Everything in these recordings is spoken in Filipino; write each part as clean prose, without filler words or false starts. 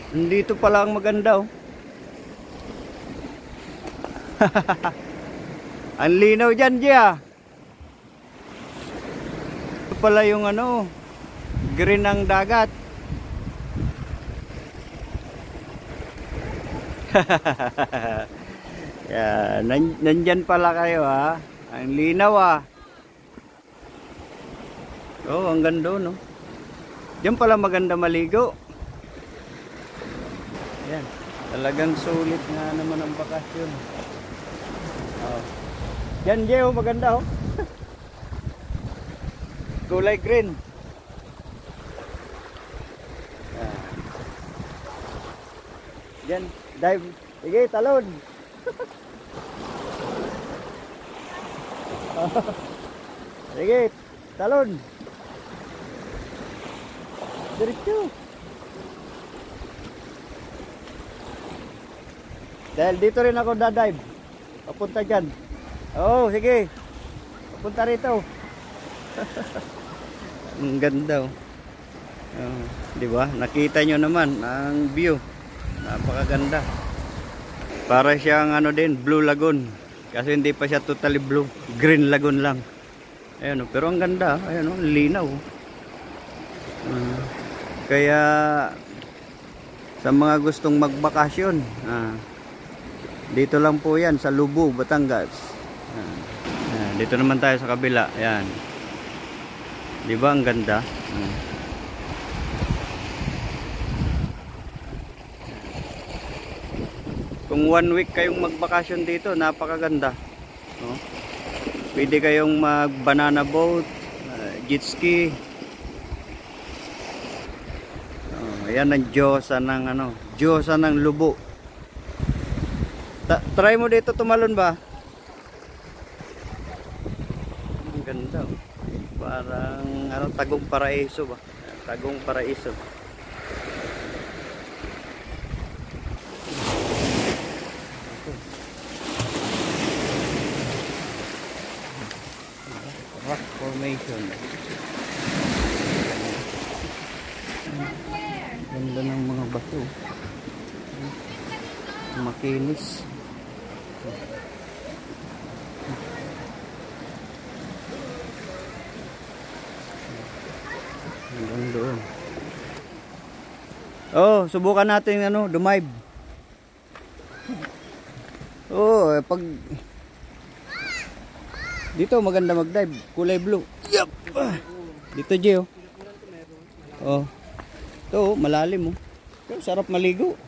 Dito pala ang maganda, oh. Ang linaw dyan, Gia. Ito pala yung ano, green ng dagat. Yan, nandyan pala kayo, ha. Ang linaw, ah. Oh, ang ganda, no. Diyan pala maganda maligo. Yan, talagang sulit nga naman ang bakasyon. Oh. Yan, Gio, maganda, oh. Kulay green. Yan, dive. Sige, talon. Sige, talon. Diretso. Dahil dito rin ako dadive. Papunta dyan. Oh, sige. Papunta rito. Ang ganda, oh. Di ba? Nakita nyo naman ang view. Napakaganda. Para siyang ano din, Blue Lagoon. Kasi hindi pa siya totally blue. Green Lagoon lang. Ayun, oh. Pero ang ganda. Ayun, oh, linaw. Kaya sa mga gustong magbakasyon, dito lang po yan sa Lubu, Batangas. Dito naman tayo sa kabila. Ayan. Di ba ang ganda? Kung 1 week kayong magbakasyon dito, napakaganda. No? Pwede kayong mag banana boat, jet ski. Ayan ang Diyosa ng ano, Diyosa ng Lubu. Try mo dito tumalon ba? Ang ganda, oh. Parang ano, Tagong Paraiso ba? Tagong Paraiso. Rock formation. Ganda ng mga bato. Makinis. Hanggang doon. Oh, subukan natin ano, dumive. Oh, pag dito maganda mag-dive, kulay blue. Yup. Dito, Gio. Oh. Ito, malalim, oh. Pero sarap maligo.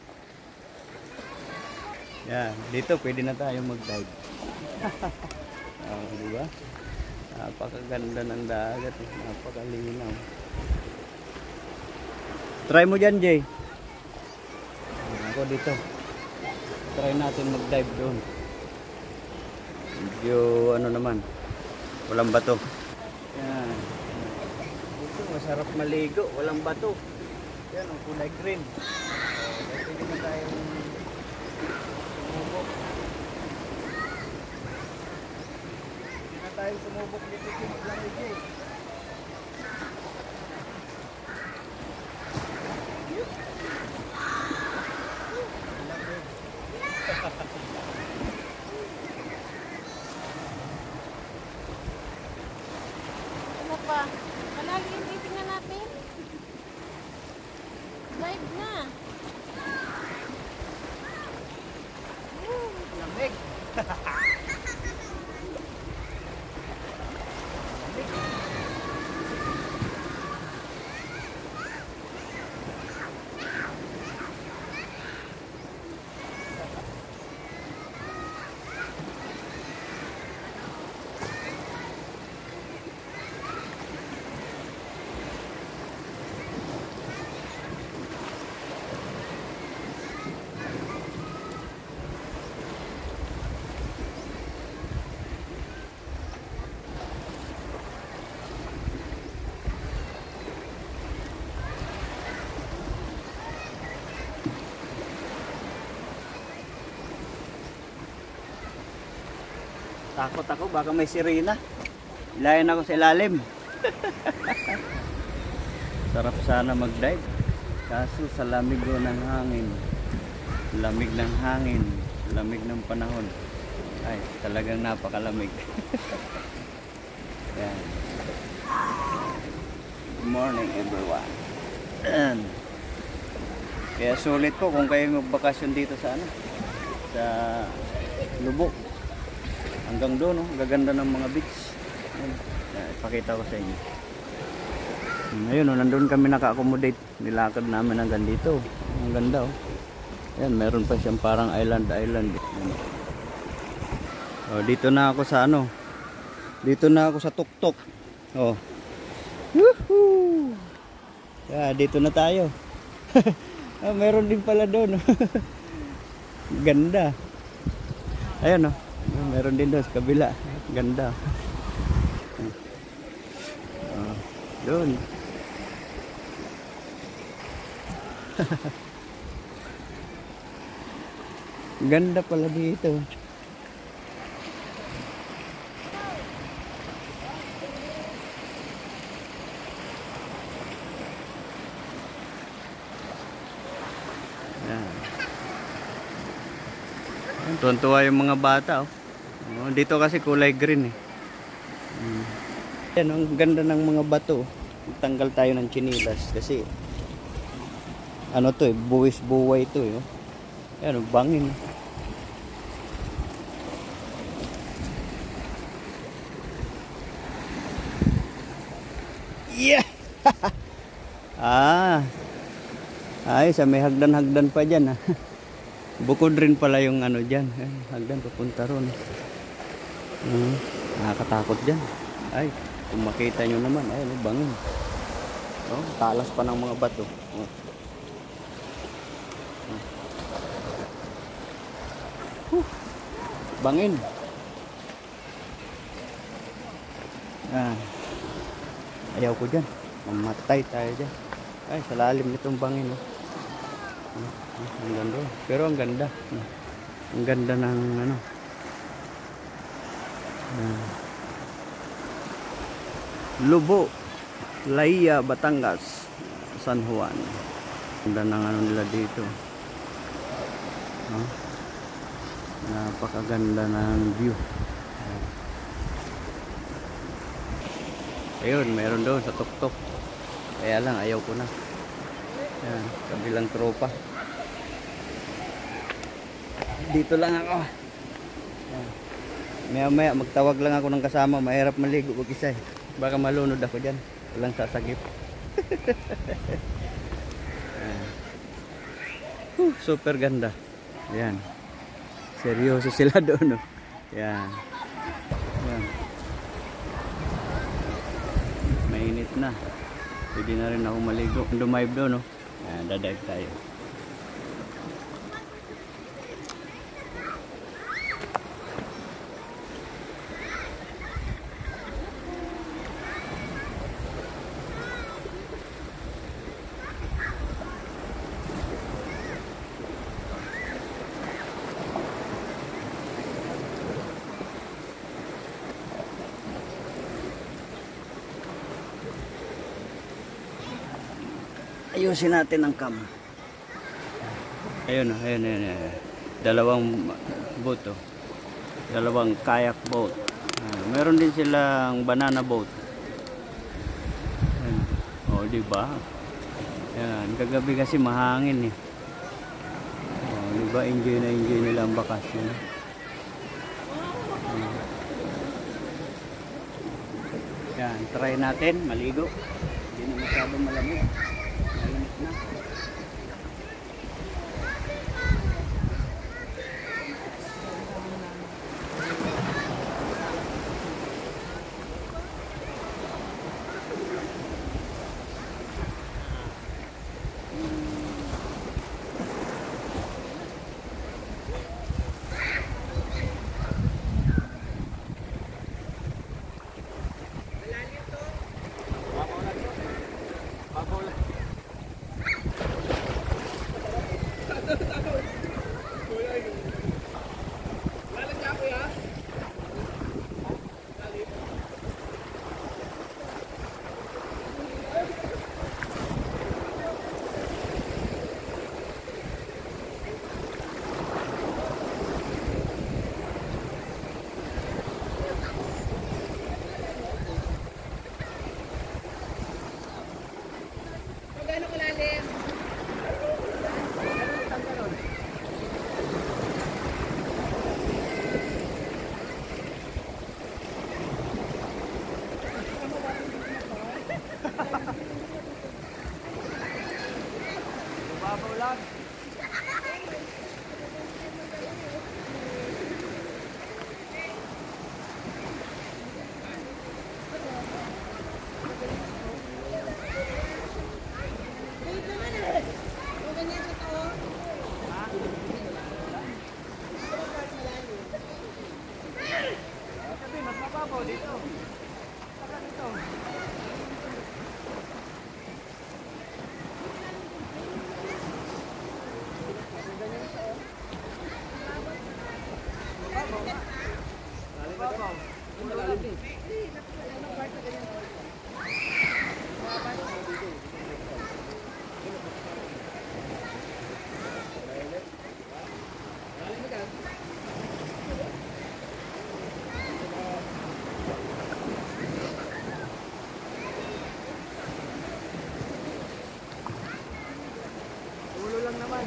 Yan, dito pwede na tayo mag-dive. Oh, di ba? Napakaganda ng dagat, eh. Napakalinaw. Try mo dyan, Jay. Ako dito. Try natin mag-dive doon. Medyo ano naman, walang bato. Yan. Dito masarap maligo, walang bato. Yan ang kulay green. Pwede na tayong sumubok. Pwede na tayong sumubok dito lang, Jay. Ano pa? Malalim yung titingnan natin. Live na. Lamig. Takot ako, baka may sirena. Ilayan ako sa ilalim. Sarap sana mag-dive. Kaso sa lamig do ng hangin. Lamig ng hangin. Lamig ng panahon. Ay, talagang napakalamig. Yan. Good morning everyone. Kaya sulit po kung kayo magbakasyon dito sa ano, sa Lubok. Hanggang doon, no? Gaganda ng mga beach. Ipakita ko sa inyo. Ngayon, no, nandun kami naka-accommodate. Nilakad namin hanggang dito. Ang ganda, oh. Ayan, meron pa siyang parang island. Ayan. Oh, dito na ako sa ano. Dito na ako sa tuktok. Oh. Woohoo! Yeah, dito na tayo. Ah, meron din pala doon. Ganda. Ayan, oh. Meron din doon sa kabila. Ganda. Oh, doon. Ganda pala dito. Tuwan-tuwa yung mga bata, oh. Oh, dito kasi kulay green eh. Yan, ang ganda ng mga bato. Tanggal tayo ng chinilas kasi ano to eh, buwis-buway to eh. Oh. Yan, bangin. Yeah! Ay, sa may hagdan-hagdan pa dyan, ah. Bukod rin pala yung ano dyan. Hagdan papunta ron. Nakakatakot dyan. Ay, kung makita nyo naman, ay, bangin. Oh, talas pa ng mga bato. Oh. Bangin. Ayaw ko dyan. Mamatay tayo dyan. Ay, sa lalim nitong bangin. Oh. Ang ganda. Pero ang ganda. Ang ganda ng ano. Lubo, Laia, Batangas, San Juan. Ganda ng ano nila dito. Napakaganda ng view. Ayun, meron doon sa tuktok. Kaya lang, ayaw ko na. Yan, kabilang tropa. Dito lang ako. Maya-maya magtawag lang ako ng kasama. Mahirap maligo pag isa eh. Baka malunod ako dyan. Walang sasagip. Super ganda. Yan. Seryoso sila doon. No? Yan. Yan. Mainit na. Pwede na rin ako maligo. Dumive doon. No? Yan, dadive tayo. Ayusin natin ang cam. Ayun, ayun. Dalawang boat, oh. Dalawang kayak boat. Meron din silang banana boat. Ayan. Oh, di ba? Yan, kagabi kasi mahangin eh. Oh, di ba? Enjoy nila ang bakasyon. Yan, try natin maligo. Hindi na masyadong malamig. Mainit na. po, dito. Saka dito. Babaw. Malalim din. Ulo lang naman.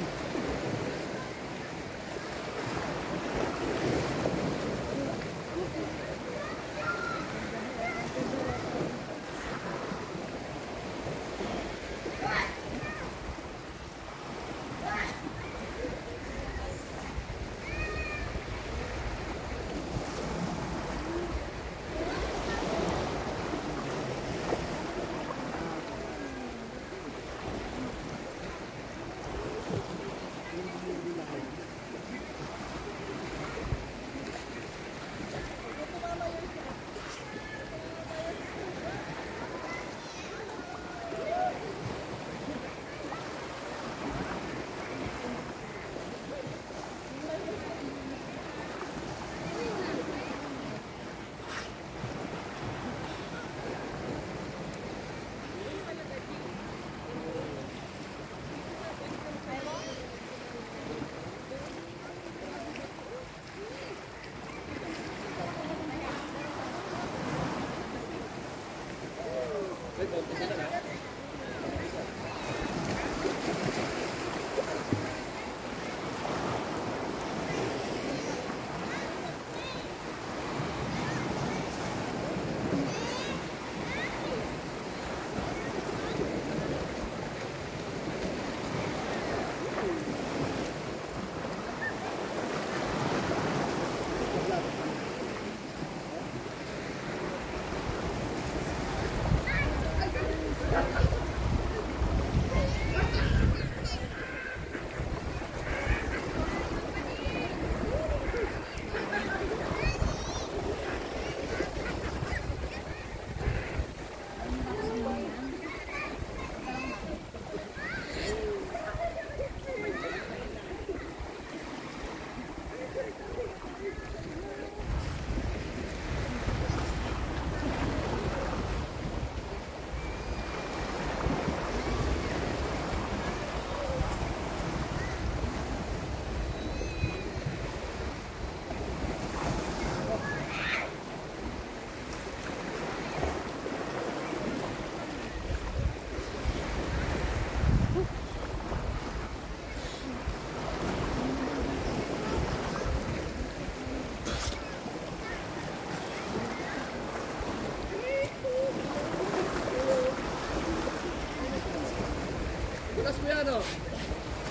Dulas kuya, ano?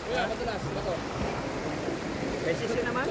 Kuya, madulas. Ito. May sisi naman?